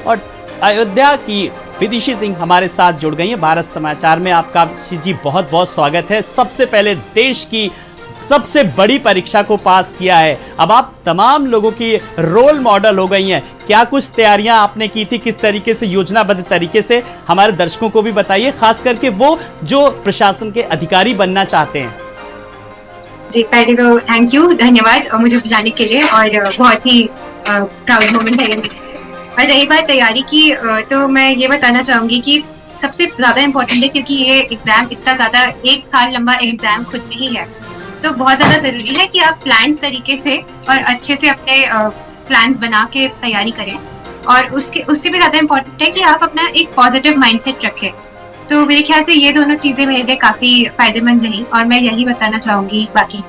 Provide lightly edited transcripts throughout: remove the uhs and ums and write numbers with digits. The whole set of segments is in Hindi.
और अयोध्या की विदिशी सिंह हमारे साथ जुड़ गई हैं भारत समाचार में। आपका जी बहुत बहुत स्वागत है। सबसे पहले देश की सबसे बड़ी परीक्षा को पास किया है, अब आप तमाम लोगों की रोल मॉडल हो गई हैं। क्या कुछ तैयारियां आपने की थी, किस तरीके से योजनाबद्ध तरीके से, हमारे दर्शकों को भी बताइए, खास करके वो जो प्रशासन के अधिकारी बनना चाहते हैं। जी पहले तो थैंक यू, धन्यवाद मुझे बुलाने के लिए और बहुत ही प्राउड मोमेंट है ये मेरे लिए। और रही बात तैयारी की तो मैं ये बताना चाहूंगी कि सबसे ज्यादा इम्पोर्टेंट है क्योंकि ये एग्जाम इतना ज्यादा 1 साल लंबा एग्जाम खुद में ही है, तो बहुत ज्यादा जरूरी है कि आप प्लान तरीके से और अच्छे से अपने प्लान्स बना के तैयारी करें। और उससे भी ज्यादा इम्पोर्टेंट है कि आप अपना एक पॉजिटिव माइंडसेट रखें। तो मेरे ख्याल से ये दोनों चीजें मेरे लिए काफी फायदेमंद रही और मैं यही बताना चाहूंगी बाकी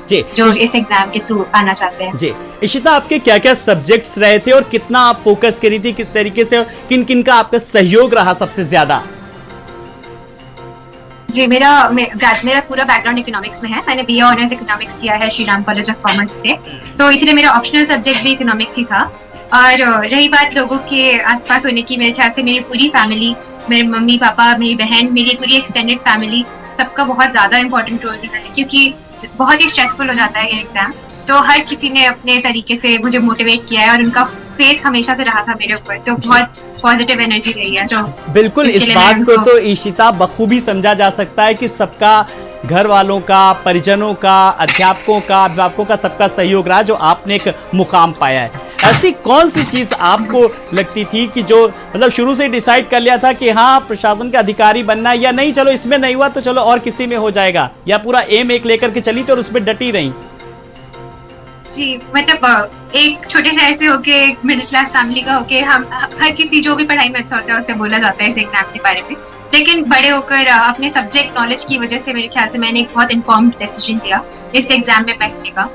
जी जो इस एग्जाम के थ्रू आना चाहते हैं। जी इशिता, आपके क्या क्या सब्जेक्ट्स रहे थे और कितना आप फोकस करी थी, किस तरीके से, किन किन का आपका सहयोग रहा सबसे ज्यादा? जी मेरा पूरा बैकग्राउंड इकोनॉमिक्स में है। मैंने बीए ऑनर्स इकोनॉमिक्स किया है Shri Ram college of commerce से, तो इसलिए मेरा ऑप्शनल सब्जेक्ट भी इकोनॉमिक्स ही था। और रही बात लोगों के आसपास होने की, मेरे ख्याल से मेरी पूरी फैमिली, मेरे मम्मी पापा, मेरी बहन, मेरी पूरी एक्सटेंडेड फैमिली, सबका बहुत ज्यादा इंपॉर्टेंट रोल रहा है क्योंकि बहुत ही स्ट्रेसफुल हो जाता है ये एग्जाम। तो हर किसी ने अपने तरीके से मुझे मोटिवेट किया है और उनका फेथ हमेशा से रहा था मेरे ऊपर, तो बहुत पॉजिटिव एनर्जी रही है। तो बिल्कुल इस बात को तो इशिता बखूबी समझा जा सकता है कि सबका, घर वालों का, परिजनों का, अध्यापकों का, अभिभावकों का, सबका सहयोग रहा जो आपने एक मुकाम पाया है। ऐसी कौन सी चीज आपको लगती थी कि जो मतलब शुरू से डिसाइड कर लिया था कि हाँ प्रशासन के अधिकारी बनना है, या नहीं चलो इसमें नहीं हुआ तो चलो और किसी में हो जाएगा, या पूरा एम एक लेकर के चली तो और उसमें डटी रही? जी मतलब एक छोटे शहर से होके, एक मिडिल क्लास फैमिली का होके, हम हर किसी जो भी पढ़ाई में अच्छा होता है उससे बोला जाता है इस एग्जाम के बारे में। लेकिन बड़े होकर अपने सब्जेक्ट नॉलेज की वजह से मेरे ख्याल से मैंने एक बहुत इन्फॉर्म्ड डिसीजन लिया इस एग्जाम में बैठने का।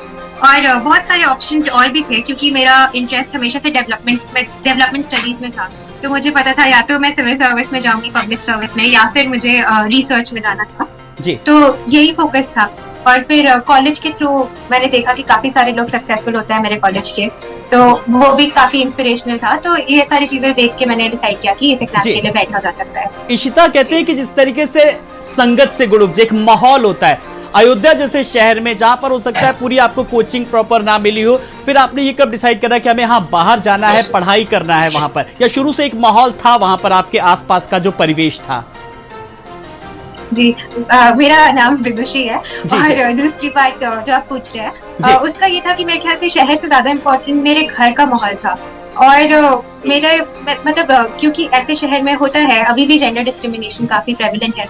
और बहुत सारे ऑप्शंस और भी थे क्योंकि मेरा इंटरेस्ट हमेशा से डेवलपमेंट स्टडीज में था। तो मुझे पता था या तो मैं सिविल सर्विस में जाऊंगी, पब्लिक सर्विस में, या फिर मुझे रिसर्च में जाना था जी। तो यही फोकस था। और फिर कॉलेज के थ्रू मैंने देखा कि काफी सारे लोग सक्सेसफुल होते हैं मेरे कॉलेज के, तो वो भी काफी इंस्पिरेशनल था। तो ये सारी चीजें देख के मैंने डिसाइड किया कि इस एग्जाम के लिए बैठा जा सकता है। इशिता कहते हैं कि जिस तरीके से संगत से गुड़ उपजे, एक माहौल होता है अयोध्या जैसे शहर में जहां पर हो सकता है पूरी आपको कोचिंग प्रॉपर ना मिली हो, फिर आपने ये कब डिसाइड करा कि हमें हाँ बाहर जाना है, पढ़ाई करना है वहां पर, या शुरू से एक माहौल था वहां पर आपके आसपास का जो परिवेश था? जी मेरा नाम विदुषी है। और दूसरी बात जो आप पूछ रहे हैं उसका ये था कि मेरे ख्याल से शहर से ज्यादा इम्पोर्टेंट मेरे घर का माहौल था। और मेरे मतलब क्योंकि ऐसे शहर में होता है अभी भी जेंडर डिस्क्रिमिनेशन काफी प्रेवलेंट है,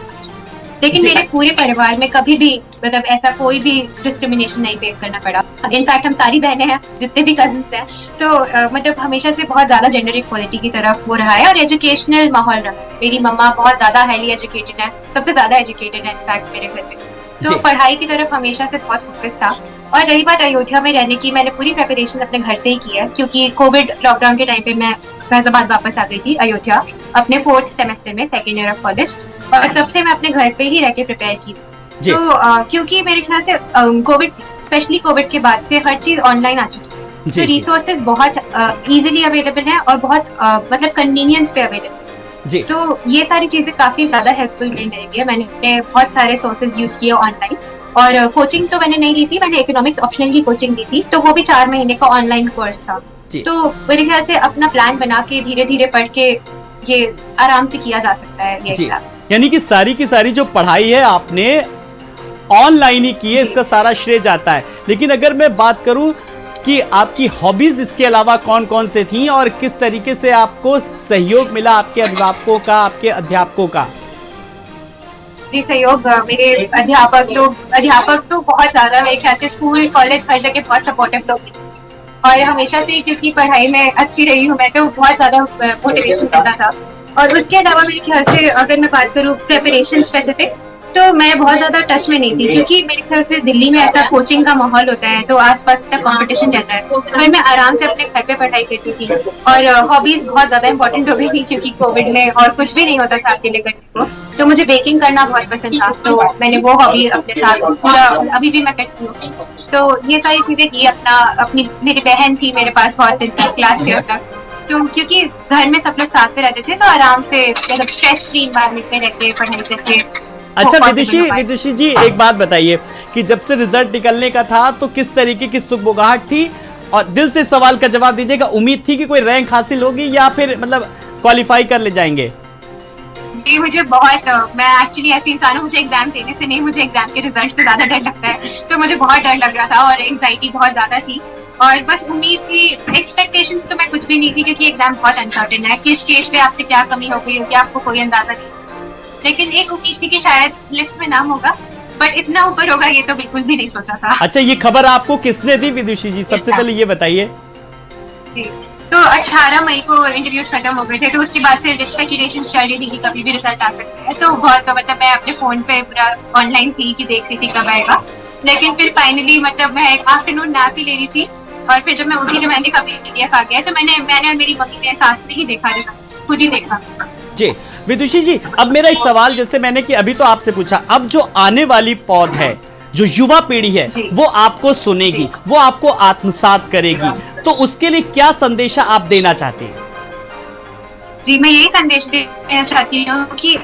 लेकिन मेरे पूरे परिवार में कभी भी मतलब ऐसा कोई भी डिस्क्रिमिनेशन नहीं फेस करना पड़ा। इनफैक्ट हम सारी बहनें हैं, जितने भी कजिन्स हैं, तो मतलब हमेशा से बहुत ज्यादा जेंडर इक्वालिटी की तरफ वो रहा है और एजुकेशनल माहौल रहा है। मेरी मम्मा बहुत ज्यादा हाईली एजुकेटेड है, सबसे ज्यादा एजुकेटेड है इनफैक्ट मेरे घर में, तो पढ़ाई की तरफ हमेशा से बहुत फोकस था। और रही बात अयोध्या में रहने की, मैंने पूरी प्रिपरेशन अपने घर से ही की है क्योंकि कोविड लॉकडाउन के टाइम पे मैं फैजाबाद वापस आ गई थी अयोध्या अपने 4th सेमेस्टर में, 2nd ईयर ऑफ कॉलेज, और तब से मैं अपने घर पे ही रह के प्रिपेयर की। तो क्योंकि मेरे ख्याल से कोविड, स्पेशली कोविड के बाद से हर चीज ऑनलाइन आ चुकी है, तो रिसोर्सेज बहुत इजीली अवेलेबल है और बहुत मतलब कन्वीनियंस पे अवेलेबल जी। तो ये सारी चीजें काफी ज्यादा हेल्पफुल रही मेरे लिए। मैंने बहुत सारे सोर्सेज यूज किए ऑनलाइन, और कोचिंग तो मैंने नहीं ली थी, मैंने इकोनॉमिक्स ऑप्शनल की कोचिंग ली थी, तो वो भी 4 महीने का ऑनलाइन कोर्स था। तो मेरे ख्याल से अपना प्लान बना के धीरे धीरे पढ़ के ये आराम से किया जा सकता है ये एग्जाम। यानी कि सारी की सारी जो पढ़ाई है आपने ऑनलाइन ही की है, इसका सारा श्रेय जाता है। लेकिन अगर मैं बात करूं कि आपकी हॉबीज इसके अलावा कौन कौन से थी और किस तरीके से आपको सहयोग मिला आपके अभिभावकों का, आपके अध्यापकों का? जी सहयोग, मेरे अध्यापक तो बहुत ज्यादा, मेरे ख्याल से स्कूल कॉलेज हर जगह बहुत सपोर्टिव लोग मिले और हमेशा से क्योंकि पढ़ाई में अच्छी रही हूँ मैं, तो बहुत ज्यादा मोटिवेशन मिलता था। और उसके अलावा मेरे ख्याल से अगर मैं बात करूँ प्रिपरेशन स्पेसिफिक, तो मैं बहुत ज्यादा टच में नहीं थी क्योंकि मेरे ख्याल से दिल्ली में ऐसा कोचिंग का माहौल होता है तो आसपास तक कंपटीशन रहता है, तो फिर मैं आराम से अपने घर पे पढ़ाई करती थी। और हॉबीज बहुत ज्यादा इंपॉर्टेंट हो गई थी क्योंकि कोविड में और कुछ भी नहीं होता था अकेले करने को, तो मुझे बेकिंग करना बहुत पसंद था, तो मैंने वो हॉबी अपने साथ पूरा अभी भी मैं करती हूँ। तो ये सारी चीजें की अपनी मेरी बहन थी मेरे पास बहुत दिन तक, क्लास 10 तक, तो क्योंकि घर में सब लोग साथ में रहते थे तो आराम से मतलब स्ट्रेस फ्री एनवायरनमेंट में रहते पढ़ाई करके। अच्छा विदुषी जी, एक बात बताइए कि जब से रिजल्ट निकलने का था तो किस तरीके की सुगबुगाहट थी, और दिल से सवाल का जवाब दीजिएगा, उम्मीद थी कि कोई रैंक हासिल होगी या फिर मतलब क्वालिफाई कर ले जाएंगे? जी मुझे बहुत, मैं एक्चुअली ऐसी इंसान हूँ, मुझे एग्जाम देने से नहीं, मुझे एग्जाम के रिजल्ट से ज्यादा डर लगता है, तो मुझे बहुत डर लग रहा था और एंजाइटी बहुत ज्यादा थी, और बस उम्मीद थी, एक्सपेक्टेशंस तो मैं कुछ भी नहीं थी, क्योंकि एग्जाम बहुत अनसर्टेन है, किस स्टेज पे आपसे क्या कमी हो गई होगी आपको कोई अंदाजा नहीं, लेकिन एक उम्मीद थी कि शायद लिस्ट में नाम होगा, बट इतना ऊपर होगा ये तो बिल्कुल भी नहीं सोचा था। अच्छा, ये खबर आपको किसने दी विदुषी जी, सबसे पहले ये बताइए। जी तो 18 मई को इंटरव्यूज खत्म हो गए थे, तो उसके बाद से स्पेकुलेशंस चल रही थी कि कभी भी रिजल्ट आ सकता है, तो बहुत मतलब मैं अपने फोन पे पूरा ऑनलाइन थी कि देख रही थी कब आएगा, लेकिन फिर फाइनली मतलब मैं एक आफ्टरनून नैप ही ले रही थी, और फिर जब मैं उठी तो मैंने कभी PDF आ गया, तो मैंने मेरी मम्मी ने साथ में ही देखा, खुद ही देखा। जी विदुषी जी, अब मेरा एक सवाल, जैसे मैंने कि अभी तो आपसे पूछा, अब जो आने वाली पौध है, जो युवा पीढ़ी है, वो आपको सुनेगी, वो आपको आत्मसात करेगी, तो उसके लिए क्या संदेशा आप देना चाहती हैं? जी मैं यही संदेश देना चाहती हूँ कि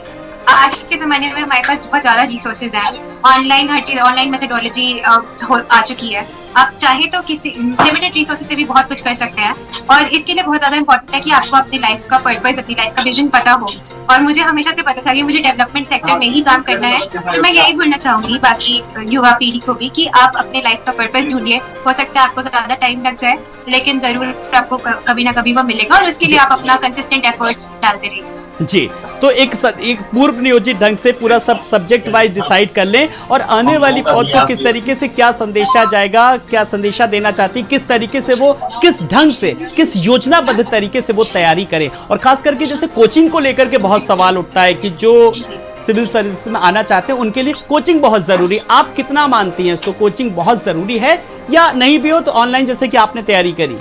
आज के जमाने में हमारे पास बहुत ज्यादा रिसोर्सेज हैं, ऑनलाइन हर चीज, ऑनलाइन मेथोडोलॉजी आ चुकी है, आप चाहे तो किसी लिमिटेड रिसोर्सेज से भी बहुत कुछ कर सकते हैं, और इसके लिए बहुत ज्यादा इंपॉर्टेंट है कि आपको अपनी लाइफ का पर्पस, अपनी लाइफ का विजन पता हो, और मुझे हमेशा से पता था कि मुझे डेवलपमेंट सेक्टर में ही काम करना है, तो मैं यही बोलना चाहूंगी बाकी युवा पीढ़ी को भी कि आप अपने लाइफ का पर्पस ढूंढिए, हो सकता है आपको ज्यादा टाइम लग जाए, लेकिन जरूर आपको कभी ना कभी वो मिलेगा, और उसके लिए आप अपना कंसिस्टेंट एफर्ट्स डालते रहिए। जी, तो एक पूर्व नियोजित ढंग से पूरा सब सब्जेक्ट वाइज डिसाइड कर लें, और आने वाली पौध को किस तरीके से क्या संदेशा जाएगा, क्या संदेशा देना चाहती, किस तरीके से वो, किस ढंग से, किस योजनाबद्ध तरीके से वो तैयारी करें, और खास करके जैसे कोचिंग को लेकर के बहुत सवाल उठता है कि जो सिविल सर्विस में आना चाहते हैं उनके लिए कोचिंग बहुत जरूरी, आप कितना मानती हैं इसको, कोचिंग बहुत जरूरी है या नहीं भी हो तो ऑनलाइन जैसे कि आपने तैयारी करी?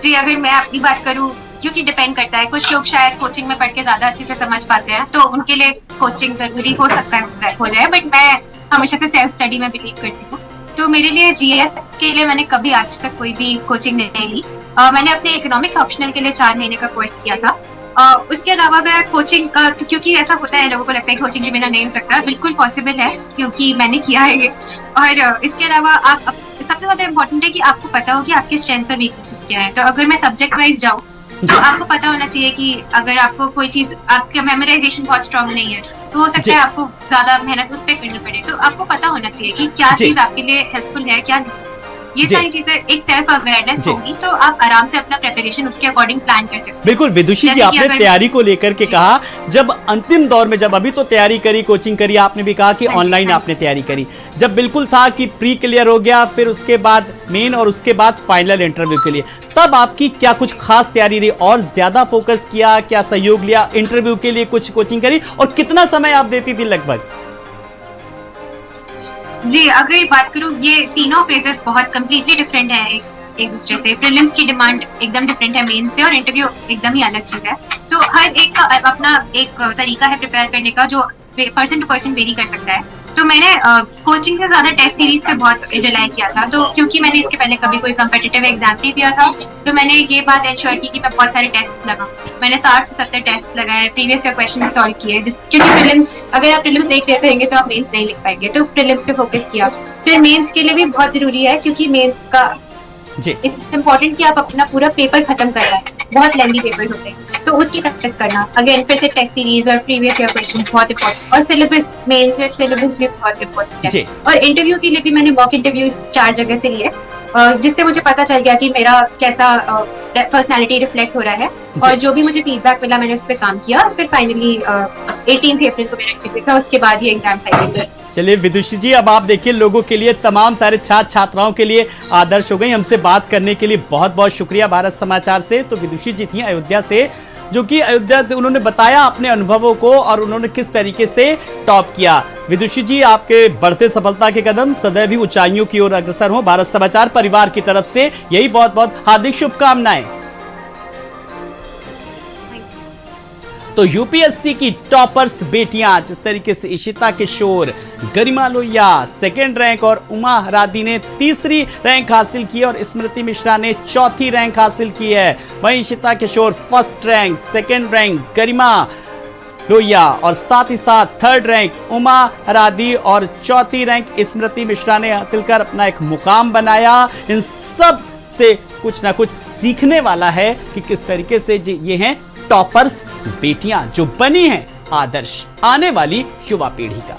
जी अगर मैं अपनी बात करूं, क्योंकि डिपेंड करता है, कुछ लोग शायद कोचिंग में पढ़ के ज्यादा अच्छे से समझ पाते हैं, तो उनके लिए कोचिंग जरूरी हो सकता है हो जाए, बट मैं हमेशा से सेल्फ स्टडी में बिलीव करती हूँ, तो मेरे लिए GS के लिए मैंने कभी आज तक कोई भी कोचिंग नहीं ली। मैंने अपने इकोनॉमिक्स ऑप्शनल के लिए 4 महीने का कोर्स किया था, उसके अलावा मैं कोचिंग का, क्योंकि ऐसा होता है लोगों को लगता है कोचिंग के बिना नहीं हो सकता, बिल्कुल पॉसिबल है क्योंकि मैंने किया है ये, और इसके अलावा आप सबसे ज्यादा इम्पोर्टेंट है कि आपको पता हो कि आपके स्ट्रेंथ्स और वीकनेसेस क्या है, तो अगर मैं सब्जेक्ट वाइज जाऊँ तो आपको पता होना चाहिए कि अगर आपको कोई चीज, आपका मेमोराइजेशन बहुत स्ट्रांग नहीं है, तो हो सकता है आपको ज्यादा मेहनत उस पर करनी पड़े, तो आपको पता होना चाहिए कि क्या चीज आपके लिए हेल्पफुल है क्या नहीं, ये सारी चीजें एक सेल्फ अवेयरनेस होगी, तो आप आराम से अपना प्रिपरेशन उसके अकॉर्डिंग प्लान कर सकते हैं। बिल्कुल विदुषी जी, आपने तैयारी को लेकर के कहा, जब अंतिम दौर में, जब अभी तो तैयारी करी, कोचिंग करी, आपने भी कहा कि ऑनलाइन आपने तैयारी करी, जब बिल्कुल था कि प्री क्लियर हो गया, फिर उसके बाद मेन और उसके बाद फाइनल इंटरव्यू के लिए, तब आपकी क्या कुछ खास तैयारी रही, और ज्यादा फोकस किया, क्या सहयोग लिया, इंटरव्यू के लिए कुछ कोचिंग करी, और कितना समय आप देती थी लगभग? जी अगर बात करूँ, ये तीनों फेजेस बहुत कम्प्लीटली डिफरेंट है एक दूसरे से, प्रीलिम्स की डिमांड एकदम डिफरेंट है मेन से, और इंटरव्यू एकदम ही अलग चीज है, तो हर एक का अपना एक तरीका है प्रिपेयर करने का जो पर्सन टू पर्सन वेरी कर सकता है, तो मैंने कोचिंग से ज्यादा टेस्ट सीरीज पे बहुत रिलाई किया था, तो क्योंकि मैंने इसके पहले कभी कोई कम्पिटिटिव एग्जाम नहीं दिया था, तो मैंने ये बात इंश्योर की कि मैं बहुत सारे टेस्ट लगाऊं, मैंने 60 से 70 टेस्ट लगाए, प्रीवियस ईयर क्वेश्चन सॉल्व किए, क्योंकि प्रीलिम्स, अगर आप प्रीलिम्स नहीं क्लियर करेंगे तो आप मेंस नहीं लिख पाएंगे, तो प्रीलिम्स पे फोकस किया, फिर मेंस के लिए भी बहुत जरूरी है, क्योंकि मेंस का इट्स इम्पोर्टेंट कि आप अपना पूरा पेपर खत्म करना है, बहुत लेंथी पेपर्स होते हैं, तो उसकी प्रैक्टिस करना, अगेन फिर से टेस्ट सीरीज और प्रीवियस ईयर क्वेश्चन बहुत इंपॉर्टेंट, और सिलेबस, मेन से सिलेबस भी बहुत इंपॉर्टेंट है, और इंटरव्यू के लिए भी मैंने मॉक इंटरव्यूज 4 जगह से लिए, जिससे मुझे पता चल गया कि मेरा कैसा पर्सनालिटी रिफ्लेक्ट हो रहा है, और जो भी मुझे फीडबैक मिला मैंने उस पर काम किया, फिर फाइनली 18 अप्रैल को मेरा इंटरव्यू था, उसके बाद ही एग्जाम फाइनल। चलिए विदुषी जी, अब आप देखिए, लोगों के लिए, तमाम सारे छात्र छात्राओं के लिए आदर्श हो गई। हमसे बात करने के लिए बहुत बहुत शुक्रिया भारत समाचार से। तो विदुषी जी थी अयोध्या से, जो कि अयोध्या से उन्होंने बताया अपने अनुभवों को और उन्होंने किस तरीके से टॉप किया। विदुषी जी, आपके बढ़ते सफलता के कदम सदैव ही ऊंचाइयों की ओर अग्रसर हो। भारत समाचार परिवार की तरफ से यही बहुत बहुत हार्दिक शुभकामनाएं। तो यूपीएससी की टॉपर्स बेटियां जिस तरीके से इशिता किशोर, गरिमा लोहिया सेकेंड रैंक और उमा हरादी ने तीसरी रैंक हासिल की और स्मृति मिश्रा ने चौथी रैंक हासिल की है। वहीं इशिता किशोर फर्स्ट रैंक, सेकेंड रैंक गरिमा लोहिया और साथ ही साथ थर्ड रैंक उमा हरादी और चौथी रैंक स्मृति मिश्रा ने हासिल कर अपना एक मुकाम बनाया। इन सब से कुछ ना कुछ सीखने वाला है कि किस तरीके से ये हैं टॉपर्स बेटियां जो बनी हैं आदर्श आने वाली युवा पीढ़ी का।